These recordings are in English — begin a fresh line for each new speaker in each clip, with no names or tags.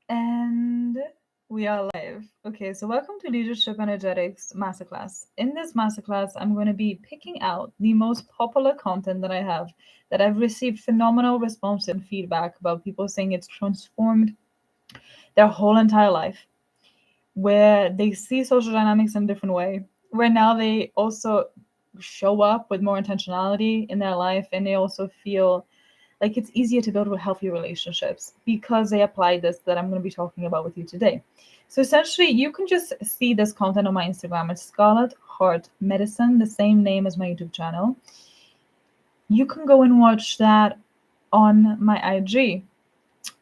And we are live. Okay, so welcome to Leadership Energetics Masterclass. In this masterclass, I'm going to be picking out the most popular content that I have that I've received phenomenal response and feedback about people saying it's transformed their whole entire life, where they see social dynamics in a different way, where now they also show up with more intentionality in their life and they also feel like it's easier to build healthy relationships because they apply this that I'm going to be talking about with you today. So essentially, you can just see this content on my Instagram. It's ScarletHeartMedicine, the same name as my YouTube channel. You can go and watch that on my IG.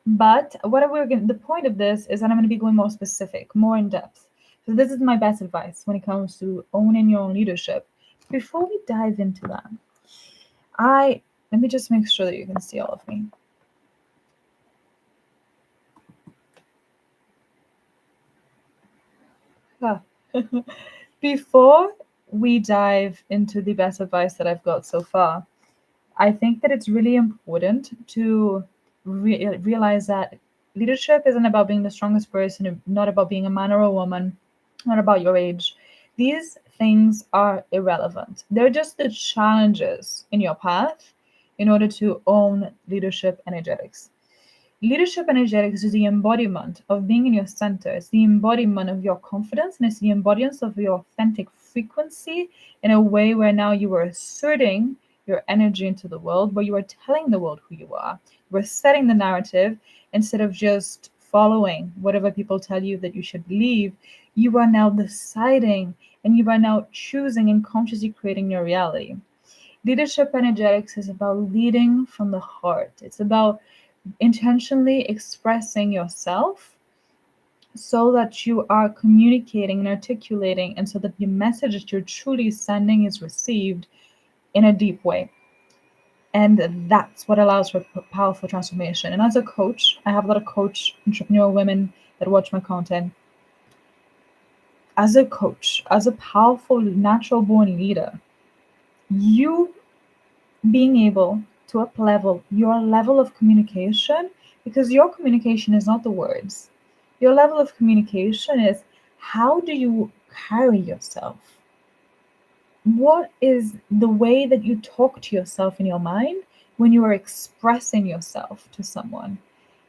But the point of this is that I'm going to be going more specific, more in depth. So this is my best advice when it comes to owning your own leadership. Before we dive into that, let me just make sure that you can see all of me. Before we dive into the best advice that I've got so far, I think that it's really important to realize that leadership isn't about being the strongest person, not about being a man or a woman, not about your age. These things are irrelevant. They're just the challenges in your path in order to own leadership energetics. Leadership energetics is the embodiment of being in your center. It's the embodiment of your confidence, and it's the embodiment of your authentic frequency in a way where now you are asserting your energy into the world, where you are telling the world who you are. We're setting the narrative instead of just following whatever people tell you that you should believe. You are now deciding and you are now choosing and consciously creating your reality. Leadership energetics is about leading from the heart. It's about intentionally expressing yourself so that you are communicating and articulating, and so that the message that you're truly sending is received in a deep way. And that's what allows for powerful transformation. And as a coach, I have a lot of coach entrepreneurial women that watch my content. As a coach, as a powerful natural born leader, you being able to up level your level of communication, because your communication is not the words. Your level of communication is how do you carry yourself? What is the way that you talk to yourself in your mind when you are expressing yourself to someone?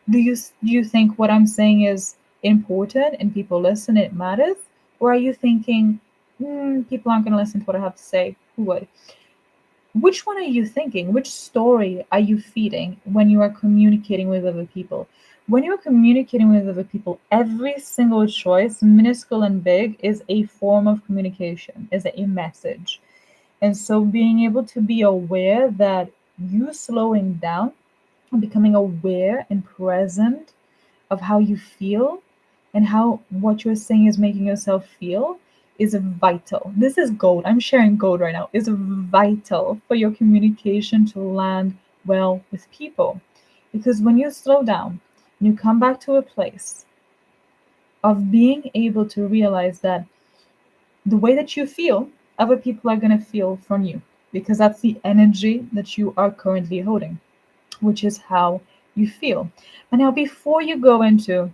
Do you think what I'm saying is important and people listen, it matters? Or are you thinking, people aren't going to listen to what I have to say? Who would? Which one are you thinking? Which story are you feeding when you are communicating with other people? When you're communicating with other people, every single choice, minuscule and big, is a form of communication, is a message. And so being able to be aware that you slowing down and becoming aware and present of how you feel and how what you're saying is making yourself feel is vital. This is gold. I'm sharing gold right now. Is vital for your communication to land well with people. Because when you slow down, you come back to a place of being able to realize that the way that you feel, other people are going to feel from you, because that's the energy that you are currently holding, which is how you feel. And now, before you go into,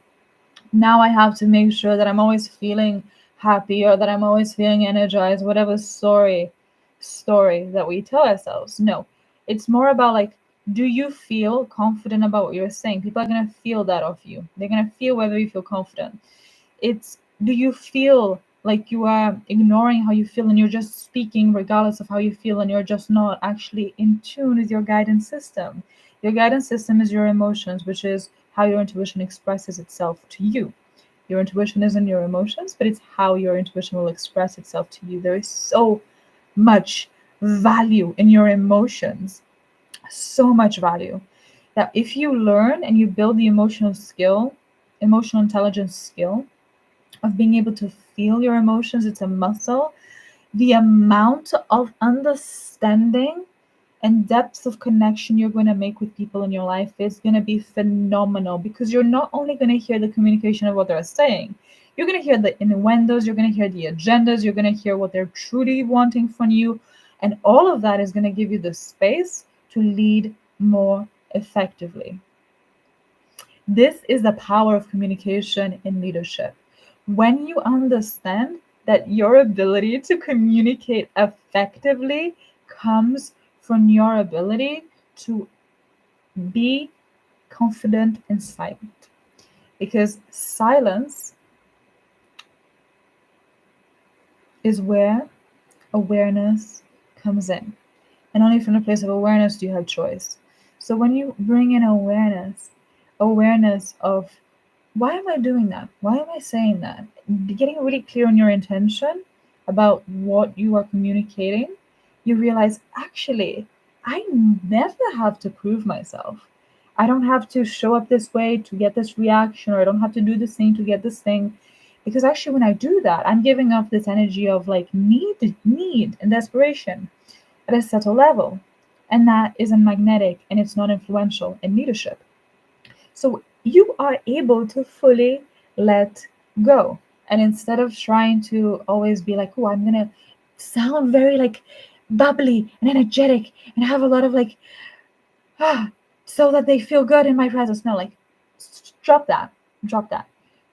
now I have to make sure that I'm always feeling happy or that I'm always feeling energized, whatever story that we tell ourselves. No, it's more about like, do you feel confident about what you're saying? People are going to feel that of you. They're going to feel whether you feel confident. It's, do you feel like you are ignoring how you feel and you're just speaking regardless of how you feel and you're just not actually in tune with your guidance system? Your guidance system is your emotions, which is how your intuition expresses itself to you. Your intuition isn't your emotions, but it's how your intuition will express itself to you. There is so much value in your emotions, so much value, that if you learn and you build the emotional intelligence skill of being able to feel your emotions, it's a muscle. The amount of understanding and depth of connection you're going to make with people in your life is going to be phenomenal, because you're not only going to hear the communication of what they're saying, you're going to hear the innuendos, you're going to hear the agendas, you're going to hear what they're truly wanting from you. And all of that is going to give you the space to lead more effectively. This is the power of communication in leadership. When you understand that your ability to communicate effectively comes from your ability to be confident and silent. Because silence is where awareness comes in. And only from the place of awareness do you have choice. So when you bring in awareness of why am I doing that? Why am I saying that? Getting really clear on your intention about what you are communicating, you realize actually, I never have to prove myself. I don't have to show up this way to get this reaction, or I don't have to do this thing to get this thing. Because actually, when I do that, I'm giving off this energy of like need, and desperation at a subtle level. And that isn't magnetic and it's not influential in leadership. So you are able to fully let go. And instead of trying to always be like, oh, I'm going to sound very like bubbly and energetic and have a lot of like, so that they feel good in my presence. No, like, drop that. Drop that.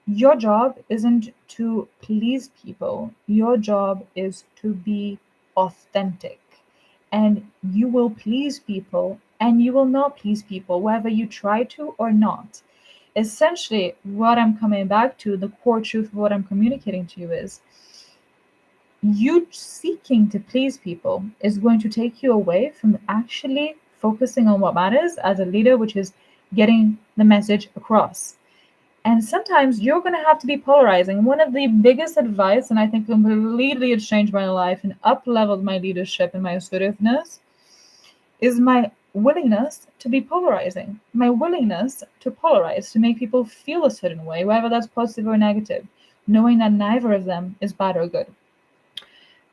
Your job isn't to please people, your job is to be authentic. And you will please people and you will not please people, whether you try to or not. Essentially, what I'm coming back to, the core truth of what I'm communicating to you is you seeking to please people is going to take you away from actually focusing on what matters as a leader, which is getting the message across. And sometimes you're going to have to be polarizing. One of the biggest advice, and I think completely it's changed my life and up leveled my leadership and my assertiveness, is my willingness to be polarizing. My willingness to polarize, to make people feel a certain way, whether that's positive or negative, knowing that neither of them is bad or good.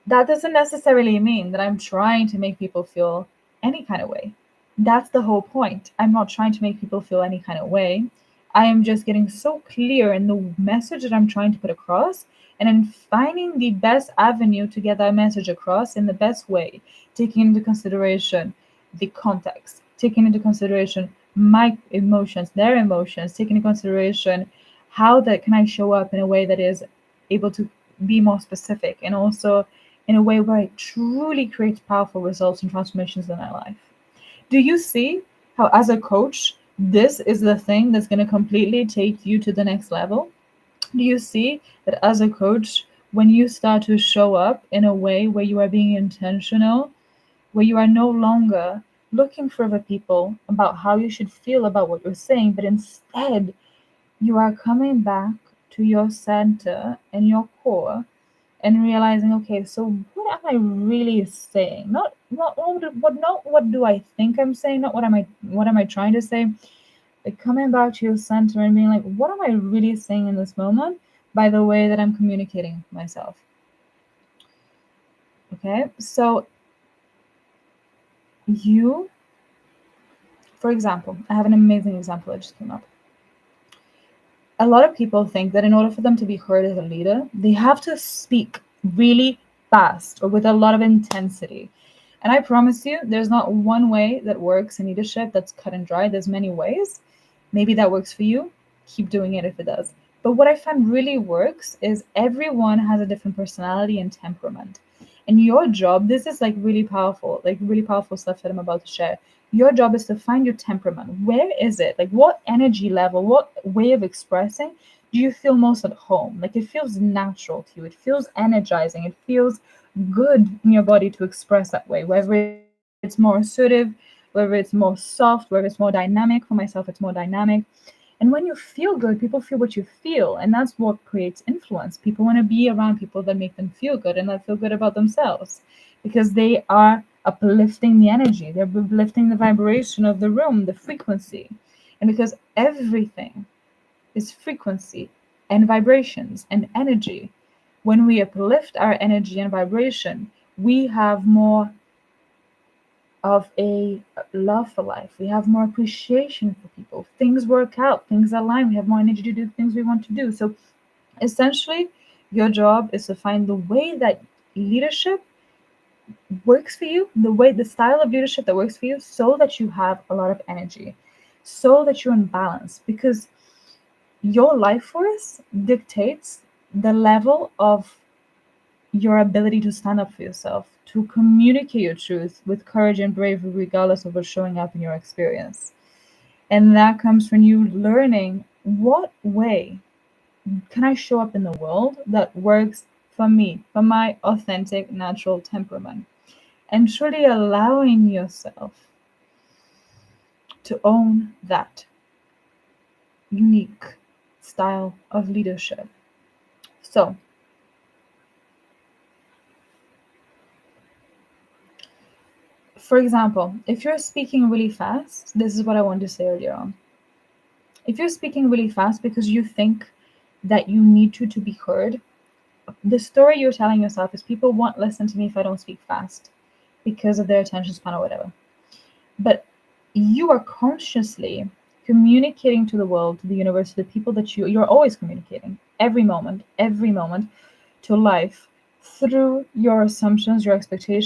That doesn't necessarily mean that I'm trying to make people feel any kind of way. That's the whole point. I'm not trying to make people feel any kind of way. I am just getting so clear in the message that I'm trying to put across, and in finding the best avenue to get that message across in the best way, taking into consideration the context, taking into consideration my emotions, their emotions, taking into consideration how that can I show up in a way that is able to be more specific, and also in a way where it truly creates powerful results and transformations in my life. Do you see how, as a coach, this is the thing that's going to completely take you to the next level? Do you see that as a coach, when you start to show up in a way where you are being intentional, where you are no longer looking for other people about how you should feel about what you're saying, but instead you are coming back to your center and your core and realizing, okay, so what am I really saying? Not what do I think I'm saying, not what am I trying to say? Like coming back to your center and being like, what am I really saying in this moment by the way that I'm communicating myself? Okay, so you, for example, I have an amazing example that just came up. A lot of people think that in order for them to be heard as a leader, they have to speak really fast or with a lot of intensity. And I promise you, there's not one way that works in leadership that's cut and dry. There's many ways. Maybe that works for you. Keep doing it if it does. But what I find really works is everyone has a different personality and temperament. And your job, this is like really powerful stuff that I'm about to share. Your job is to find your temperament. Where is it? Like what energy level, what way of expressing do you feel most at home? Like it feels natural to you. It feels energizing. It feels good in your body to express that way, whether it's more assertive, whether it's more soft, whether it's more dynamic. For myself, it's more dynamic. And when you feel good, people feel what you feel. And that's what creates influence. People want to be around people that make them feel good and that feel good about themselves because they are uplifting the energy, they're uplifting the vibration of the room, the frequency. And because everything is frequency and vibrations and energy, when we uplift our energy and vibration, we have more of a love for life. We have more appreciation for people. Things work out, things align. We have more energy to do things we want to do. So essentially, your job is to find the way that leadership works for you, the style of leadership that works for you, so that you have a lot of energy, so that you're in balance. Because your life force dictates the level of your ability to stand up for yourself, to communicate your truth with courage and bravery, regardless of what's showing up in your experience. And that comes from you learning, what way can I show up in the world that works for me, for my authentic, natural temperament? And truly allowing yourself to own that unique style of leadership. So, for example, if you're speaking really fast, this is what I wanted to say earlier on. If you're speaking really fast because you think that you need to be heard, the story you're telling yourself is people won't listen to me if I don't speak fast because of their attention span or whatever. But you are consciously communicating to the world, to the universe, to the people that you're always communicating every moment to life through your assumptions, your expectations,